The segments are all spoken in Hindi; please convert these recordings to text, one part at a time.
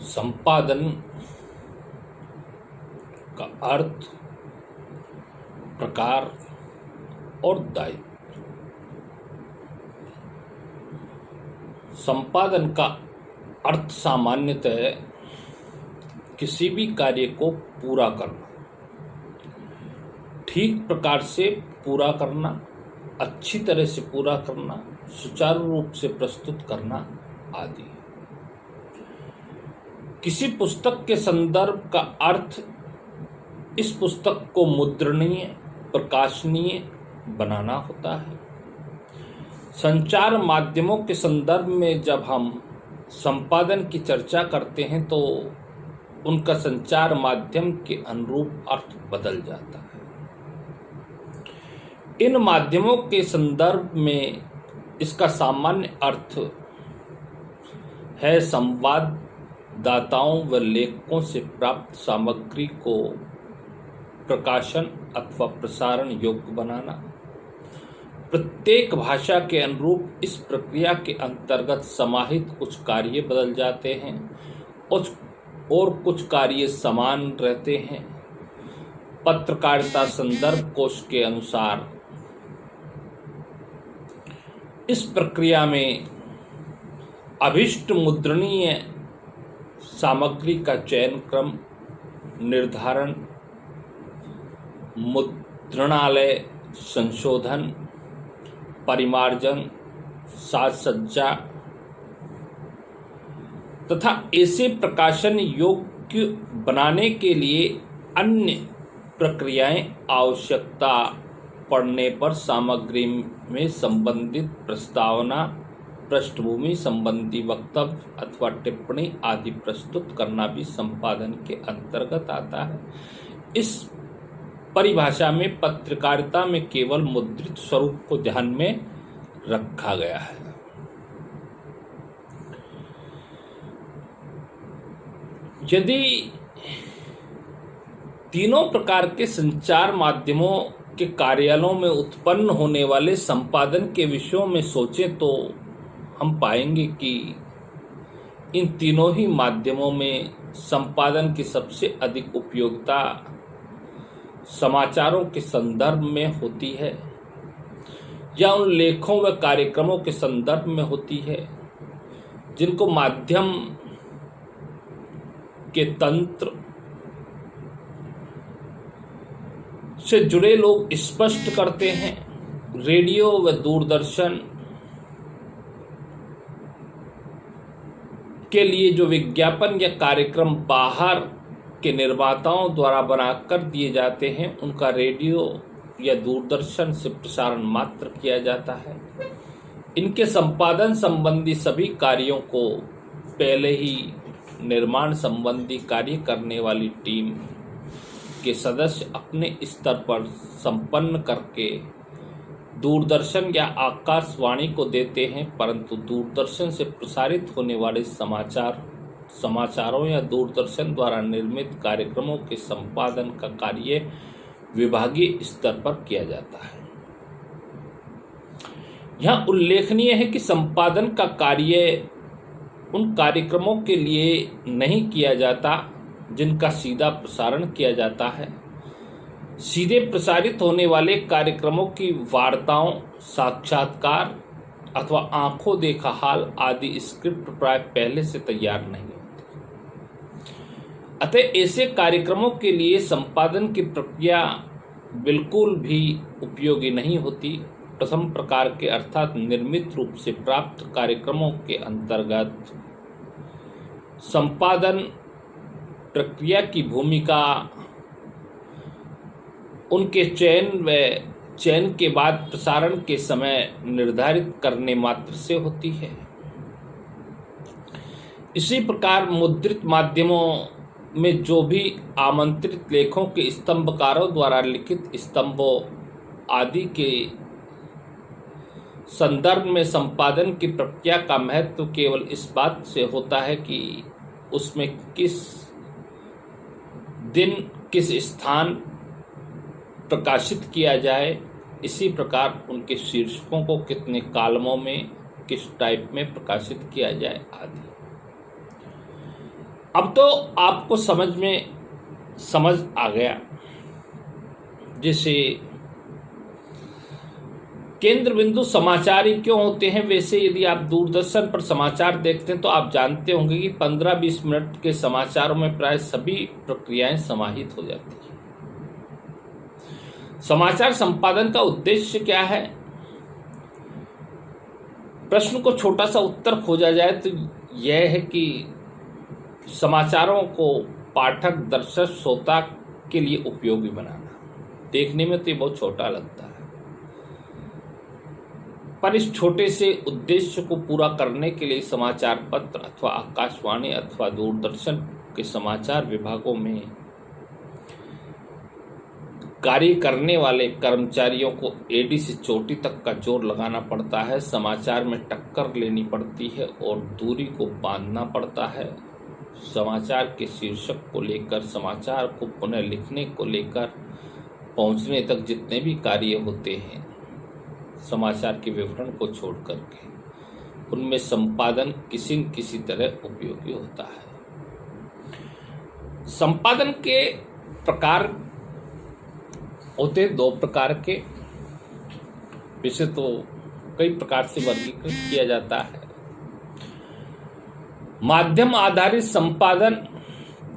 संपादन का अर्थ, प्रकार और दायित्व। संपादन का अर्थ सामान्यतः किसी भी कार्य को पूरा करना, ठीक प्रकार से पूरा करना, अच्छी तरह से पूरा करना, सुचारू रूप से प्रस्तुत करना आदि। किसी पुस्तक के संदर्भ का अर्थ इस पुस्तक को मुद्रणीय, प्रकाशनीय बनाना होता है। संचार माध्यमों के संदर्भ में जब हम संपादन की चर्चा करते हैं तो उनका संचार माध्यम के अनुरूप अर्थ बदल जाता है। इन माध्यमों के संदर्भ में इसका सामान्य अर्थ है संवाददाताओं व लेखकों से प्राप्त सामग्री को प्रकाशन अथवा प्रसारण योग्य बनाना। प्रत्येक भाषा के अनुरूप इस प्रक्रिया के अंतर्गत समाहित कुछ कार्य बदल जाते हैं और कुछ कार्य समान रहते हैं। पत्रकारिता संदर्भ कोश के अनुसार इस प्रक्रिया में अभिष्ट मुद्रणीय सामग्री का चयन, क्रम निर्धारण, मुद्रणालय संशोधन, परिमार्जन, साज सज्जा तथा ऐसे प्रकाशन योग्य बनाने के लिए अन्य प्रक्रियाएं आवश्यकता पड़ने पर सामग्री में संबंधित प्रस्तावना, पृष्ठभूमि संबंधी वक्तव्य अथवा टिप्पणी आदि प्रस्तुत करना भी संपादन के अंतर्गत आता है। इस परिभाषा में पत्रकारिता में केवल मुद्रित स्वरूप को ध्यान में रखा गया है। यदि तीनों प्रकार के संचार माध्यमों के कार्यालयों में उत्पन्न होने वाले संपादन के विषयों में सोचें तो हम पाएंगे कि इन तीनों ही माध्यमों में संपादन की सबसे अधिक उपयोगिता समाचारों के संदर्भ में होती है या उन लेखों व कार्यक्रमों के संदर्भ में होती है जिनको माध्यम के तंत्र से जुड़े लोग स्पष्ट करते हैं। रेडियो व दूरदर्शन के लिए जो विज्ञापन या कार्यक्रम बाहर के निर्माताओं द्वारा बनाकर दिए जाते हैं उनका रेडियो या दूरदर्शन से प्रसारण मात्र किया जाता है। इनके संपादन संबंधी सभी कार्यों को पहले ही निर्माण संबंधी कार्य करने वाली टीम के सदस्य अपने स्तर पर संपन्न करके दूरदर्शन या आकाशवाणी को देते हैं, परंतु दूरदर्शन से प्रसारित होने वाले समाचारों या दूरदर्शन द्वारा निर्मित कार्यक्रमों के संपादन का कार्य विभागीय स्तर पर किया जाता है। यह उल्लेखनीय है कि संपादन का कार्य उन कार्यक्रमों के लिए नहीं किया जाता जिनका सीधा प्रसारण किया जाता है। सीधे प्रसारित होने वाले कार्यक्रमों की वार्ताओं, साक्षात्कार अथवा आंखों देखा हाल आदि स्क्रिप्ट प्राय पहले से तैयार नहीं होती। अतः ऐसे कार्यक्रमों के लिए संपादन की प्रक्रिया बिल्कुल भी उपयोगी नहीं होती। प्रथम प्रकार के अर्थात निर्मित रूप से प्राप्त कार्यक्रमों के अंतर्गत संपादन प्रक्रिया की भूमिका उनके चयन के बाद प्रसारण के समय निर्धारित करने मात्र से होती है। इसी प्रकार मुद्रित माध्यमों में जो भी आमंत्रित लेखों के स्तंभकारों द्वारा लिखित स्तंभों आदि के संदर्भ में संपादन की प्रक्रिया का महत्व केवल इस बात से होता है कि उसमें किस दिन किस स्थान प्रकाशित किया जाए। इसी प्रकार उनके शीर्षकों को कितने कालमों में किस टाइप में प्रकाशित किया जाए आदि। अब तो आपको समझ आ गया। जैसे केंद्र बिंदु समाचार ही क्यों होते हैं, वैसे यदि आप दूरदर्शन पर समाचार देखते हैं तो आप जानते होंगे कि 15-20 मिनट के समाचारों में प्राय सभी प्रक्रियाएं समाहित हो जाती हैं। समाचार संपादन का उद्देश्य क्या है? प्रश्न को छोटा सा उत्तर खोजा जाए तो यह है कि समाचारों को पाठक, दर्शक, श्रोता के लिए उपयोगी बनाना। देखने में तो ये बहुत छोटा लगता है, पर इस छोटे से उद्देश्य को पूरा करने के लिए समाचार पत्र अथवा आकाशवाणी अथवा दूरदर्शन के समाचार विभागों में कार्य करने वाले कर्मचारियों को एड़ी से चोटी तक का जोर लगाना पड़ता है। समाचार में टक्कर लेनी पड़ती है और दूरी को बांधना पड़ता है। समाचार के शीर्षक को लेकर, समाचार को पुनः लिखने को लेकर पहुंचने तक जितने भी कार्य होते हैं समाचार के विवरण को छोड़ करके, उनमें संपादन किसी न किसी तरह उपयोगी होता है। संपादन के प्रकार होते 2 प्रकार के, वैसे तो कई प्रकार से वर्गीकृत किया जाता है। माध्यम आधारित संपादन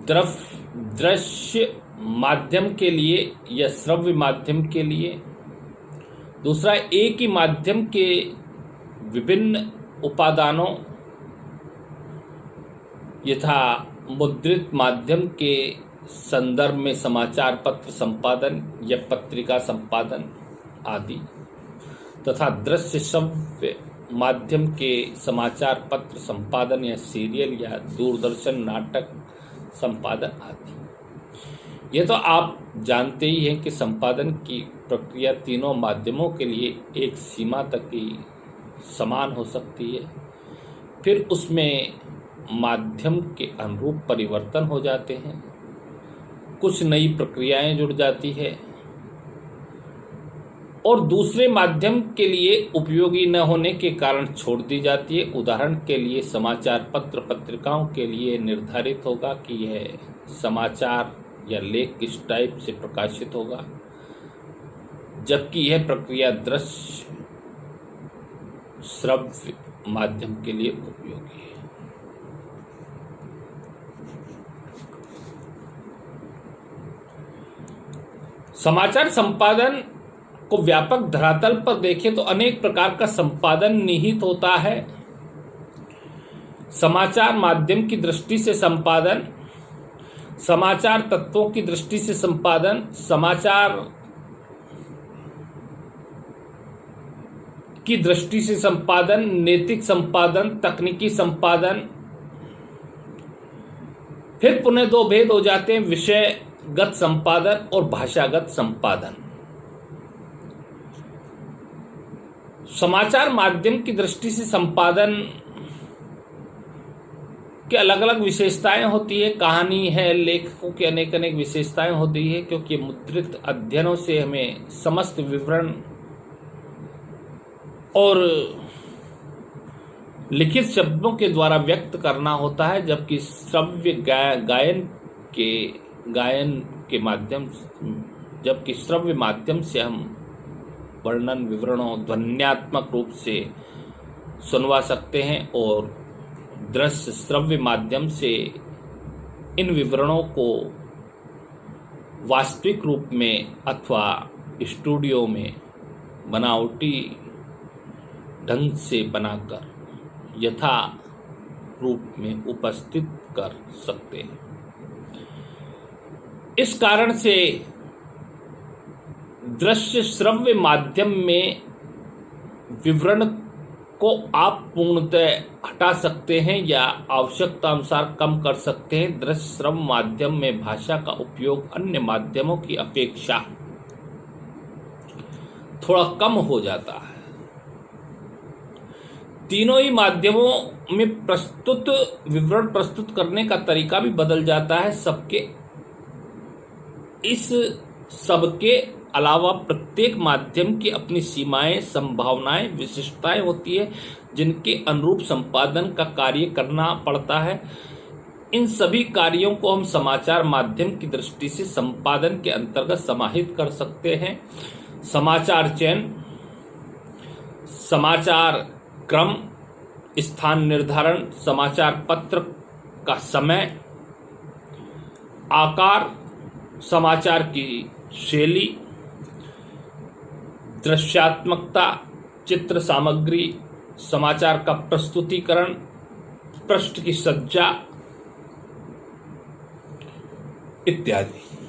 दृश्य माध्यम के लिए या श्रव्य माध्यम के लिए। दूसरा, एक ही माध्यम के विभिन्न उपादानों यथा मुद्रित माध्यम के संदर्भ में समाचार पत्र संपादन या पत्रिका संपादन आदि, तथा दृश्य श्रव्य माध्यम के समाचार पत्र संपादन या सीरियल या दूरदर्शन नाटक संपादन आदि। ये तो आप जानते ही हैं कि संपादन की प्रक्रिया तीनों माध्यमों के लिए एक सीमा तक ही समान हो सकती है, फिर उसमें माध्यम के अनुरूप परिवर्तन हो जाते हैं, कुछ नई प्रक्रियाएं जुड़ जाती है और दूसरे माध्यम के लिए उपयोगी न होने के कारण छोड़ दी जाती है। उदाहरण के लिए समाचार पत्र पत्रिकाओं के लिए निर्धारित होगा कि यह समाचार या लेख किस टाइप से प्रकाशित होगा, जबकि यह प्रक्रिया दृश्य श्रव्य माध्यम के लिए उपयोगी है। समाचार संपादन को व्यापक धरातल पर देखें तो अनेक प्रकार का संपादन निहित होता है। समाचार माध्यम की दृष्टि से संपादन, समाचार तत्वों की दृष्टि से संपादन, समाचार की दृष्टि से संपादन, नैतिक संपादन, तकनीकी संपादन, फिर पुनः 2 भेद हो जाते हैं, विषयगत संपादन और भाषागत संपादन। समाचार माध्यम की दृष्टि से संपादन की अलग अलग विशेषताएं होती है। कहानी है, लेखकों की अनेक अनेक विशेषताएं होती है, क्योंकि मुद्रित अध्ययनों से हमें समस्त विवरण और लिखित शब्दों के द्वारा व्यक्त करना होता है, जबकि श्रव्य श्रव्य माध्यम से हम वर्णन विवरणों ध्वन्यात्मक रूप से सुनवा सकते हैं और दृश्य श्रव्य माध्यम से इन विवरणों को वास्तविक रूप में अथवा स्टूडियो में बनावटी ढंग से बनाकर यथा रूप में उपस्थित कर सकते हैं। इस कारण से दृश्य श्रव्य माध्यम में विवरण को आप पूर्णतः हटा सकते हैं या आवश्यकता अनुसार कम कर सकते हैं। दृश्य श्रव्य माध्यम में भाषा का उपयोग अन्य माध्यमों की अपेक्षा थोड़ा कम हो जाता है। तीनों ही माध्यमों में प्रस्तुत विवरण प्रस्तुत करने का तरीका भी बदल जाता है। इस सबके अलावा प्रत्येक माध्यम की अपनी सीमाएं, संभावनाएं, विशिष्टताएं होती है, जिनके अनुरूप संपादन का कार्य करना पड़ता है। इन सभी कार्यों को हम समाचार माध्यम की दृष्टि से संपादन के अंतर्गत समाहित कर सकते हैं। समाचार चयन, समाचार क्रम, स्थान निर्धारण, समाचार पत्र का समय, आकार, समाचार की शैली, दृश्यात्मकता, चित्र सामग्री, समाचार का प्रस्तुतिकरण, पृष्ठ की सज्जा इत्यादि।